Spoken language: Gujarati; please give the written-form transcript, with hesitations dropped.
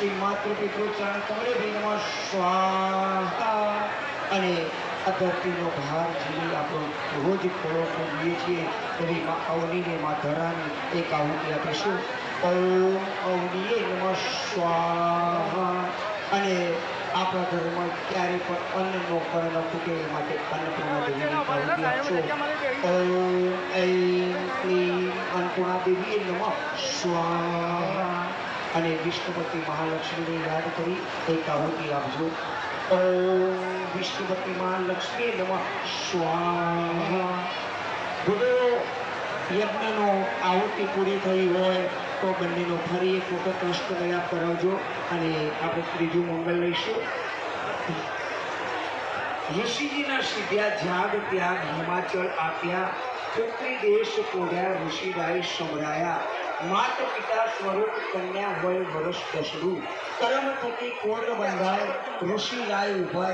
શ્રી માતૃપિતૃ ચરણ કમળે ભી નમઃ સ્વાહા. અને આ ધરતીનો ભાર ઝીલી આપણો રોજ ખોળો પૂરીએ છીએ એવી મા અવનીને મા ધરાની એક આહુતિ આપીશું. ઓમ અવનીએ નમઃ સ્વાહા. અને આપણા ઘરમાં ક્યારે પણ અન્નનો કણ ન ખૂટે એ માટે અન્નપૂર્ણા દેવીની આહુતિ આપશો. ઓમ ऐं क्लीं अन्नपूर्णा देवी नमः स्वाहा. અને વિષ્ણુપતિ મહાલક્ષ્મીને યાદ કરી એક આહુતિ આપજો. ઓમ વિષ્ણુપતિ મહાલક્ષ્મી નમઃ સ્વાહા. જો યજ્ઞનો આહુતિ પૂરી થઈ હોય તો બંનેનો ફરી એક વખત કૃષ્ણ દયા કરાવજો અને આપણે ત્રીજું મંગળ લઈશું. ઋષિજીના સીધ્યા જ્યાગ ત્યાગ હિમાચલ આપ્યા, પુત્રી દેશ કોઢ્યા ઋષિરાય સમરાયા, માત પિતા સ્વરૂપ કન્યા હોય વર્ષ દસડું, કર્મ થકી કોડ બંધાય ઋષિરાય ઉભા.